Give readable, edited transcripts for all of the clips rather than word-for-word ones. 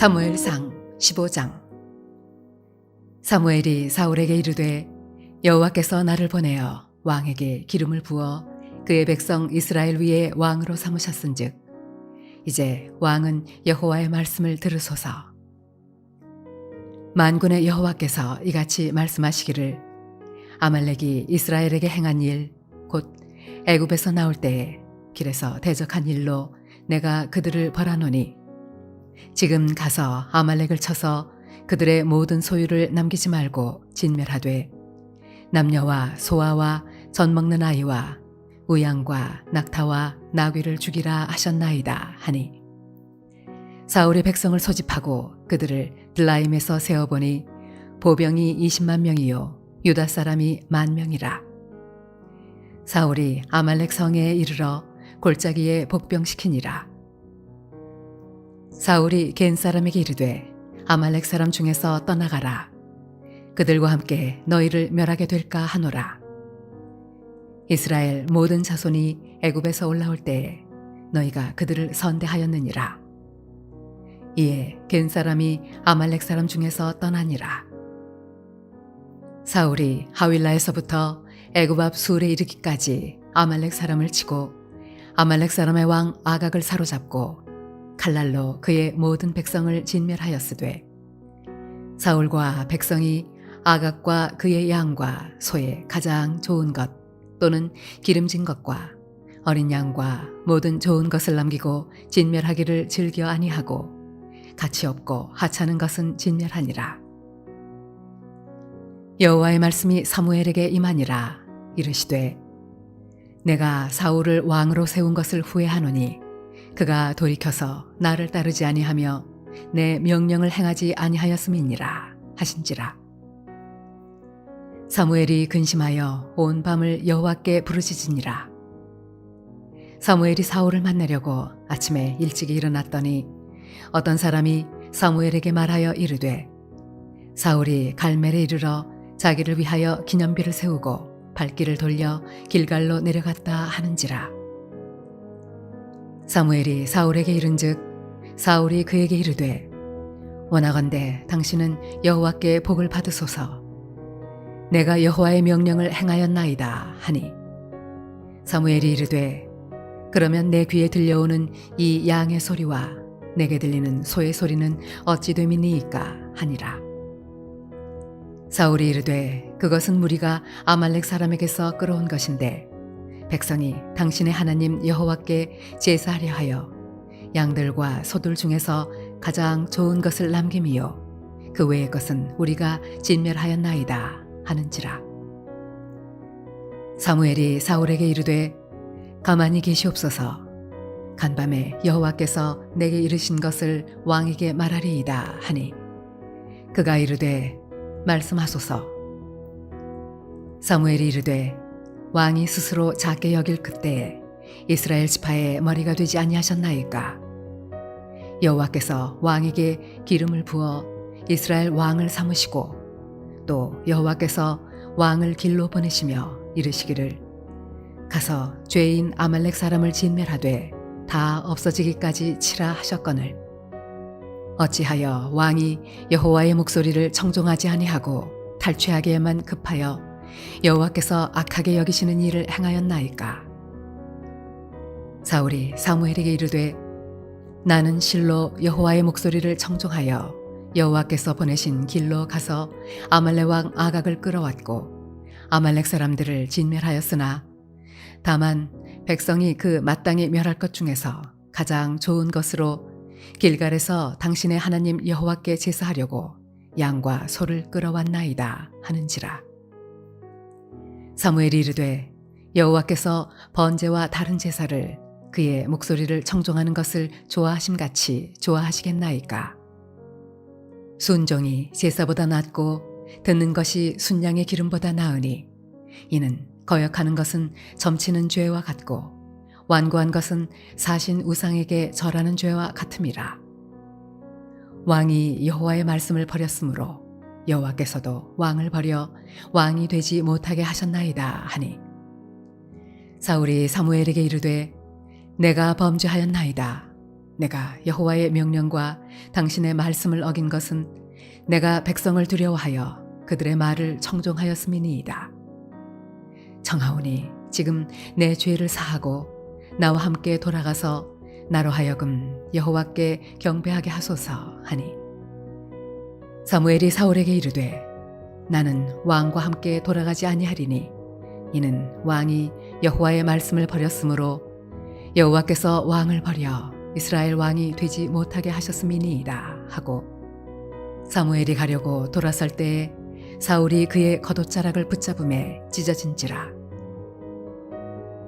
사무엘상 15장. 사무엘이 사울에게 이르되 여호와께서 나를 보내어 왕에게 기름을 부어 그의 백성 이스라엘 위에 왕으로 삼으셨은즉 이제 왕은 여호와의 말씀을 들으소서. 만군의 여호와께서 이같이 말씀하시기를 아말렉이 이스라엘에게 행한 일 곧 애굽에서 나올 때에 길에서 대적한 일로 내가 그들을 벌하노니 지금 가서 아말렉을 쳐서 그들의 모든 소유를 남기지 말고 진멸하되 남녀와 소아와 젖 먹는 아이와 우양과 낙타와 나귀를 죽이라 하셨나이다 하니 사울이 백성을 소집하고 그들을 들라임에서 세어보니 보병이 20만 명이요 유다 사람이 10,000명이라. 사울이 아말렉 성에 이르러 골짜기에 복병시키니라. 사울이 겐 사람에게 이르되 아말렉 사람 중에서 떠나가라. 그들과 함께 너희를 멸하게 될까 하노라. 이스라엘 모든 자손이 애굽에서 올라올 때에 너희가 그들을 선대하였느니라. 이에 겐 사람이 아말렉 사람 중에서 떠나니라. 사울이 하윌라에서부터 애굽 앞 술에 이르기까지 아말렉 사람을 치고 아말렉 사람의 왕 아각을 사로잡고 칼날로 그의 모든 백성을 진멸하였으되 사울과 백성이 아각과 그의 양과 소의 가장 좋은 것 또는 기름진 것과 어린 양과 모든 좋은 것을 남기고 진멸하기를 즐겨 아니하고 가치 없고 하찮은 것은 진멸하니라. 여호와의 말씀이 사무엘에게 임하니라. 이르시되 내가 사울을 왕으로 세운 것을 후회하노니 그가 돌이켜서 나를 따르지 아니하며 내 명령을 행하지 아니하였음이니라 하신지라. 사무엘이 근심하여 온 밤을 여호와께 부르짖으니라. 사무엘이 사울을 만나려고 아침에 일찍이 일어났더니 어떤 사람이 사무엘에게 말하여 이르되 사울이 갈멜에 이르러 자기를 위하여 기념비를 세우고 발길을 돌려 길갈로 내려갔다 하는지라. 사무엘이 사울에게 이른즉 사울이 그에게 이르되 원하건대 당신은 여호와께 복을 받으소서. 내가 여호와의 명령을 행하였나이다 하니 사무엘이 이르되 그러면 내 귀에 들려오는 이 양의 소리와 내게 들리는 소의 소리는 어찌 됨이니이까 하니라. 사울이 이르되 그것은 무리가 아말렉 사람에게서 끌어온 것인데 백성이 당신의 하나님 여호와께 제사하려 하여 양들과 소들 중에서 가장 좋은 것을 남김이요 그 외의 것은 우리가 진멸하였나이다 하는지라. 사무엘이 사울에게 이르되 가만히 계시옵소서. 간밤에 여호와께서 내게 이르신 것을 왕에게 말하리이다 하니 그가 이르되 말씀하소서. 사무엘이 이르되 왕이 스스로 작게 여길 그때에 이스라엘 지파의 머리가 되지 아니하셨나이까. 여호와께서 왕에게 기름을 부어 이스라엘 왕을 삼으시고 또 여호와께서 왕을 길로 보내시며 이르시기를 가서 죄인 아말렉 사람을 진멸하되 다 없어지기까지 치라 하셨거늘 어찌하여 왕이 여호와의 목소리를 청종하지 아니하고 탈취하기에만 급하여 여호와께서 악하게 여기시는 일을 행하였나이까. 사울이 사무엘에게 이르되 나는 실로 여호와의 목소리를 청종하여 여호와께서 보내신 길로 가서 아말렉 왕 아각을 끌어왔고 아말렉 사람들을 진멸하였으나 다만 백성이 그 마땅히 멸할 것 중에서 가장 좋은 것으로 길갈에서 당신의 하나님 여호와께 제사하려고 양과 소를 끌어왔나이다 하는지라. 사무엘이 이르되 여호와께서 번제와 다른 제사를 그의 목소리를 청종하는 것을 좋아하심같이 좋아하시겠나이까. 순종이 제사보다 낫고 듣는 것이 순양의 기름보다 나으니 이는 거역하는 것은 점치는 죄와 같고 완고한 것은 사신 우상에게 절하는 죄와 같음이라. 왕이 여호와의 말씀을 버렸으므로 여호와께서도 왕을 버려 왕이 되지 못하게 하셨나이다 하니 사울이 사무엘에게 이르되 내가 범죄하였나이다. 내가 여호와의 명령과 당신의 말씀을 어긴 것은 내가 백성을 두려워하여 그들의 말을 청종하였음이니이다. 청하오니 지금 내 죄를 사하고 나와 함께 돌아가서 나로 하여금 여호와께 경배하게 하소서 하니, 사무엘이 사울에게 이르되 나는 왕과 함께 돌아가지 아니하리니 이는 왕이 여호와의 말씀을 버렸으므로 여호와께서 왕을 버려 이스라엘 왕이 되지 못하게 하셨음이니이다 하고, 사무엘이 가려고 돌아설 때에 사울이 그의 겉옷자락을 붙잡음에 찢어진지라.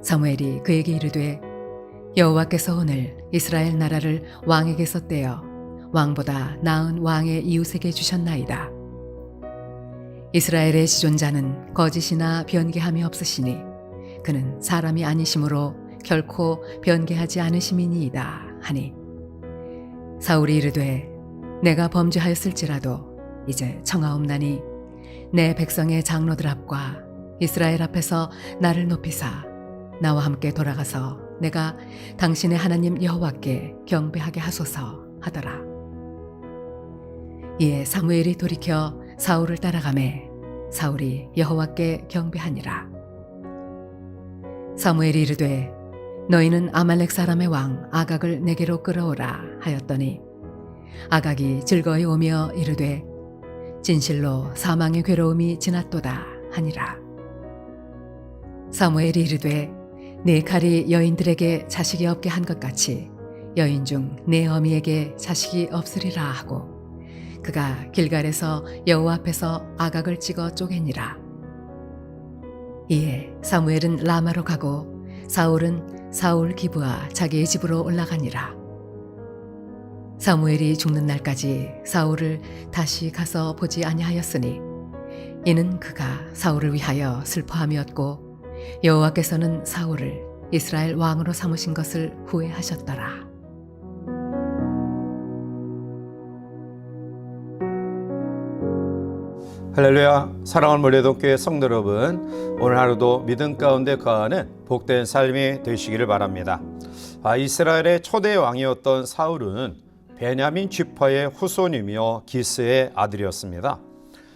사무엘이 그에게 이르되 여호와께서 오늘 이스라엘 나라를 왕에게서 떼어 왕보다 나은 왕의 이웃에게 주셨나이다. 이스라엘의 지존자는 거짓이나 변개함이 없으시니 그는 사람이 아니심으로 결코 변개하지 않으심이니이다 하니, 사울이 이르되 내가 범죄하였을지라도 이제 청하옵나니 내 백성의 장로들 앞과 이스라엘 앞에서 나를 높이사 나와 함께 돌아가서 내가 당신의 하나님 여호와께 경배하게 하소서 하더라. 이에 사무엘이 돌이켜 사울을 따라가매 사울이 여호와께 경배하니라. 사무엘이 이르되 너희는 아말렉 사람의 왕 아각을 내게로 끌어오라 하였더니, 아각이 즐거이 오며 이르되 진실로 사망의 괴로움이 지났도다 하니라. 사무엘이 이르되 네 칼이 여인들에게 자식이 없게 한 것 같이 여인 중 내 어미에게 자식이 없으리라 하고, 그가 길갈에서 여호와 앞에서 아각을 찍어 쪼개니라. 이에 사무엘은 라마로 가고 사울은 사울 기브아 자기의 집으로 올라가니라. 사무엘이 죽는 날까지 사울을 다시 가서 보지 아니하였으니 이는 그가 사울을 위하여 슬퍼함이었고, 여호와께서는 사울을 이스라엘 왕으로 삼으신 것을 후회하셨더라. 할렐루야. 사랑하는 몰래동교회 성도 여러분, 오늘 하루도 믿음 가운데 거하는 복된 삶이 되시기를 바랍니다. 이스라엘의 초대 왕이었던 사울은 베냐민 지파의 후손이며 기스의 아들이었습니다.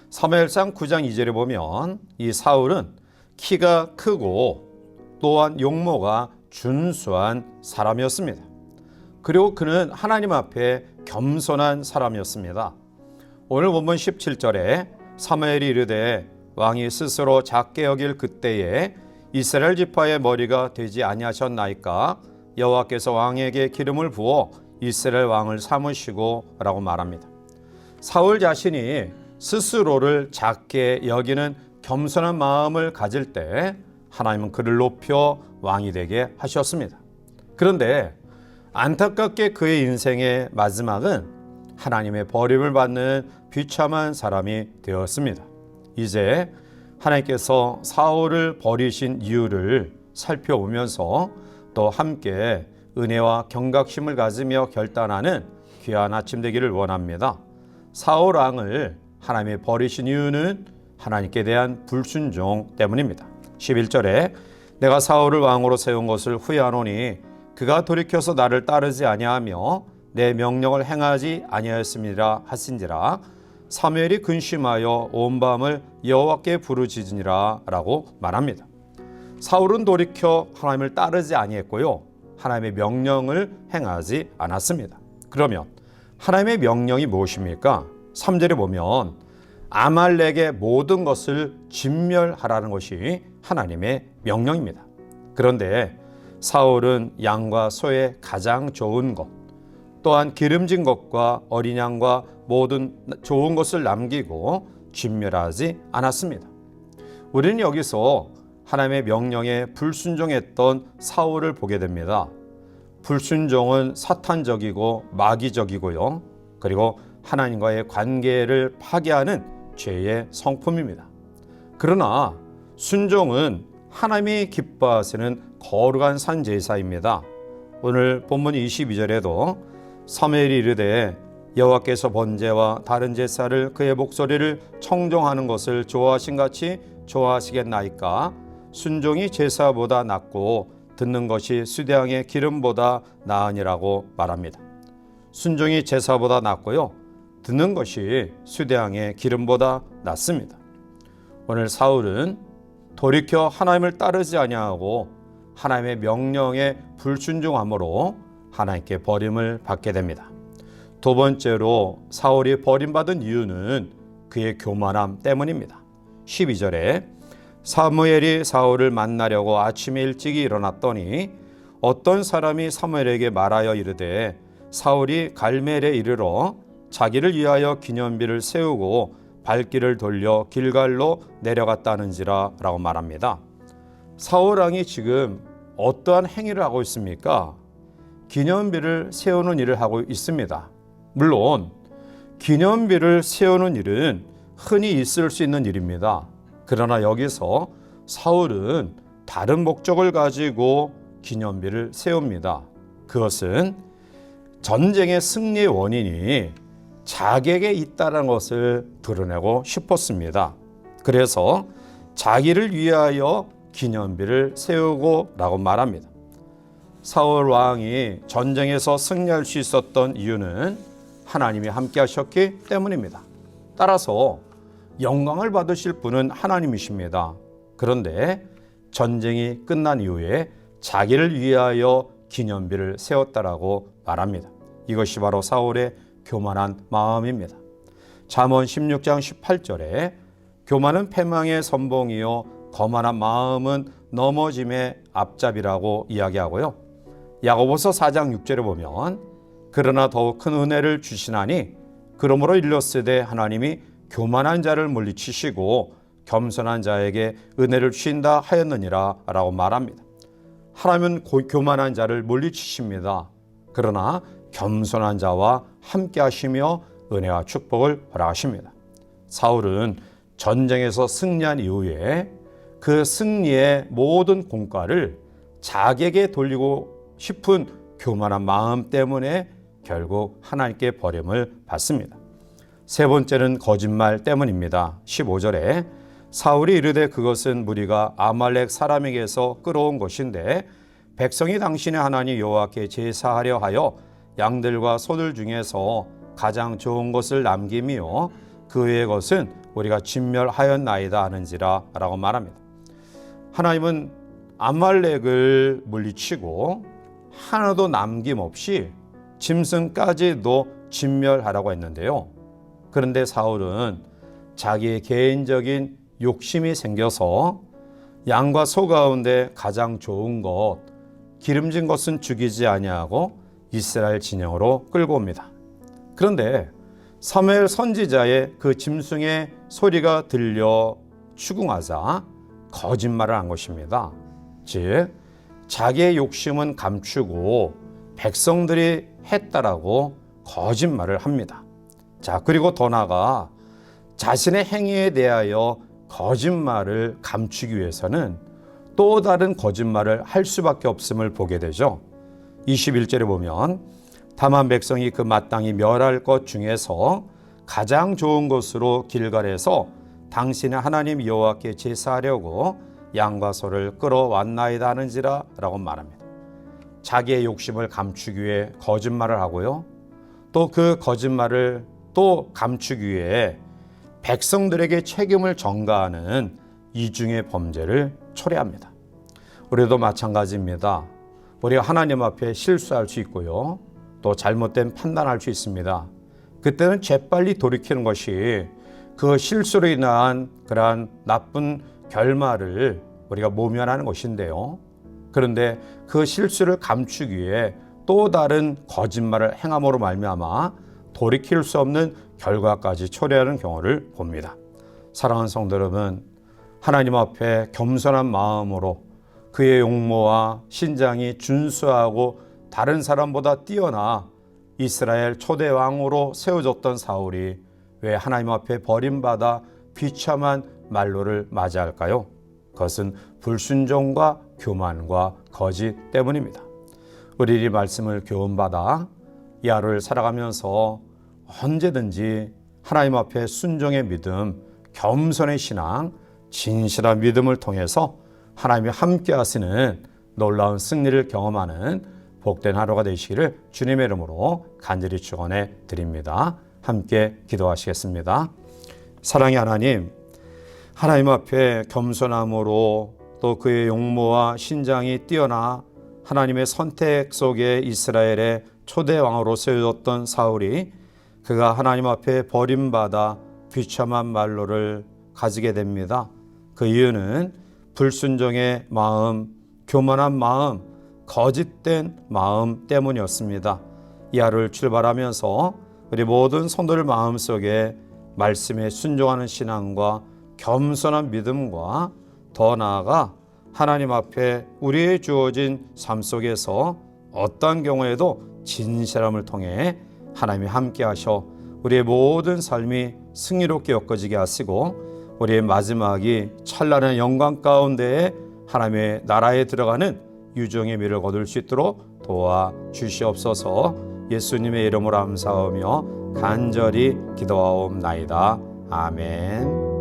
사무엘상 9장 2절에 보면 이 사울은 키가 크고 또한 용모가 준수한 사람이었습니다. 그리고 그는 하나님 앞에 겸손한 사람이었습니다. 오늘 본문 17절에 사무엘이 이르되 왕이 스스로 작게 여길 그때에 이스라엘 지파의 머리가 되지 아니하셨나이까 여호와께서 왕에게 기름을 부어 이스라엘 왕을 삼으시고 라고 말합니다. 사울 자신이 스스로를 작게 여기는 겸손한 마음을 가질 때 하나님은 그를 높여 왕이 되게 하셨습니다. 그런데 안타깝게 그의 인생의 마지막은 하나님의 버림을 받는 비참한 사람이 되었습니다. 이제 하나님께서 사울을 버리신 이유를 살펴보면서 또 함께 은혜와 경각심을 가지며 결단하는 귀한 아침 되기를 원합니다. 사울 왕을 하나님이 버리신 이유는 하나님께 대한 불순종 때문입니다. 11절에 내가 사울을 왕으로 세운 것을 후회하노니 그가 돌이켜서 나를 따르지 아니하며 내 명령을 행하지 아니하였습니다 하신지라. 사무엘이 근심하여 온 밤을 여호와께 부르짖으니라 라고 말합니다. 사울은 돌이켜 하나님을 따르지 아니했고요, 하나님의 명령을 행하지 않았습니다. 그러면 하나님의 명령이 무엇입니까? 3절에 보면 아말렉의 모든 것을 진멸하라는 것이 하나님의 명령입니다. 그런데 사울은 양과 소의 가장 좋은 것, 또한 기름진 것과 어린 양과 모든 좋은 것을 남기고 진멸하지 않았습니다. 우리는 여기서 하나님의 명령에 불순종했던 사울을 보게 됩니다. 불순종은 사탄적이고 마귀적이고요, 그리고 하나님과의 관계를 파괴하는 죄의 성품입니다. 그러나 순종은 하나님이 기뻐하시는 거룩한 산 제사입니다. 오늘 본문 22절에도 사무엘이 이르되 여호와께서 번제와 다른 제사를 그의 목소리를 청종하는 것을 좋아하신 같이 좋아하시겠나이까 순종이 제사보다 낫고 듣는 것이 수대양의 기름보다 나으니라고 말합니다. 순종이 제사보다 낫고요. 듣는 것이 수대양의 기름보다 낫습니다. 오늘 사울은 돌이켜 하나님을 따르지 아니하고 하나님의 명령에 불순종함으로 하나님께 버림을 받게 됩니다. 두 번째로 사울이 버림받은 이유는 그의 교만함 때문입니다. 12절에 사무엘이 사울을 만나려고 아침에 일찍이 일어났더니 어떤 사람이 사무엘에게 말하여 이르되 사울이 갈멜에 이르러 자기를 위하여 기념비를 세우고 발길을 돌려 길갈로 내려갔다는지라 라고 말합니다. 사울 왕이 지금 어떠한 행위를 하고 있습니까? 기념비를 세우는 일을 하고 있습니다. 물론 기념비를 세우는 일은 흔히 있을 수 있는 일입니다. 그러나 여기서 사울은 다른 목적을 가지고 기념비를 세웁니다. 그것은 전쟁의 승리의 원인이 자기에게 있다는 것을 드러내고 싶었습니다. 그래서 자기를 위하여 기념비를 세우고 라고 말합니다. 사울 왕이 전쟁에서 승리할 수 있었던 이유는 하나님이 함께 하셨기 때문입니다. 따라서 영광을 받으실 분은 하나님이십니다. 그런데 전쟁이 끝난 이후에 자기를 위하여 기념비를 세웠다라고 말합니다. 이것이 바로 사울의 교만한 마음입니다. 잠언 16장 18절에 교만은 패망의 선봉이요 거만한 마음은 넘어짐의 앞잡이라고 이야기하고요. 야고보서 4장 6절에 보면 그러나 더욱 큰 은혜를 주시나니 그러므로 일렀으되 하나님이 교만한 자를 물리치시고 겸손한 자에게 은혜를 주신다 하였느니라 라고 말합니다. 하나님은 교만한 자를 물리치십니다. 그러나 겸손한 자와 함께 하시며 은혜와 축복을 허락하십니다. 사울은 전쟁에서 승리한 이후에 그 승리의 모든 공과를 자기에게 돌리고 싶은 교만한 마음 때문에 결국 하나님께 버림을 받습니다. 세 번째는 거짓말 때문입니다. 15절에 사울이 이르되 그것은 무리가 아말렉 사람에게서 끌어온 것인데 백성이 당신의 하나님 여호와께 제사하려 하여 양들과 소들 중에서 가장 좋은 것을 남김이요 그 외의 것은 우리가 진멸하였나이다 하는지라 라고 말합니다. 하나님은 아말렉을 물리치고 하나도 남김없이 짐승까지도 진멸하라고 했는데요. 그런데 사울은 자기의 개인적인 욕심이 생겨서 양과 소 가운데 가장 좋은 것, 기름진 것은 죽이지 아니하고 이스라엘 진영으로 끌고 옵니다. 그런데 사무엘 선지자의 그 짐승의 소리가 들려 추궁하자 거짓말을 한 것입니다. 즉 자기의 욕심은 감추고 백성들이 했다라고 거짓말을 합니다. 자, 그리고 더 나아가 자신의 행위에 대하여 거짓말을 감추기 위해서는 또 다른 거짓말을 할 수밖에 없음을 보게 되죠. 21절에 보면 다만 백성이 그 마땅히 멸할 것 중에서 가장 좋은 것으로 길갈에서 당신의 하나님 여호와께 제사하려고 양과 소를 끌어왔나이다 하는지라 라고 말합니다. 자기의 욕심을 감추기 위해 거짓말을 하고요. 또 그 거짓말을 또 감추기 위해 백성들에게 책임을 전가하는 이중의 범죄를 초래합니다. 우리도 마찬가지입니다. 우리가 하나님 앞에 실수할 수 있고요. 또 잘못된 판단할 수 있습니다. 그때는 재빨리 돌이키는 것이 그 실수로 인한 그러한 나쁜 결말을 우리가 모면하는 것인데요. 그런데 그 실수를 감추기 위해 또 다른 거짓말을 행함으로 말미암아 돌이킬 수 없는 결과까지 초래하는 경우를 봅니다. 사랑하는 성도 여러분, 하나님 앞에 겸손한 마음으로 그의 용모와 신장이 준수하고 다른 사람보다 뛰어나 이스라엘 초대 왕으로 세워졌던 사울이 왜 하나님 앞에 버림받아 비참한 말로를 맞이할까요? 그것은 불순종과 교만과 거짓 때문입니다. 우리 이 말씀을 교훈받아 이 하루를 살아가면서 언제든지 하나님 앞에 순종의 믿음, 겸손의 신앙, 진실한 믿음을 통해서 하나님이 함께 하시는 놀라운 승리를 경험하는 복된 하루가 되시기를 주님의 이름으로 간절히 축원해 드립니다. 함께 기도하시겠습니다. 사랑의 하나님, 하나님 앞에 겸손함으로 또 그의 용모와 신장이 뛰어나 하나님의 선택 속에 이스라엘의 초대 왕으로 세워졌던 사울이 그가 하나님 앞에 버림받아 비참한 말로를 가지게 됩니다. 그 이유는 불순종의 마음, 교만한 마음, 거짓된 마음 때문이었습니다. 이 하루를 출발하면서 우리 모든 성도들 마음속에 말씀에 순종하는 신앙과 겸손한 믿음과 더 나아가 하나님 앞에 우리의 주어진 삶 속에서 어떤 경우에도 진실함을 통해 하나님이 함께 하셔 우리의 모든 삶이 승리롭게 엮어지게 하시고 우리의 마지막이 찬란한 영광 가운데에 하나님의 나라에 들어가는 유종의 미를 거둘 수 있도록 도와주시옵소서. 예수님의 이름으로 감사하며 간절히 기도하옵나이다. 아멘.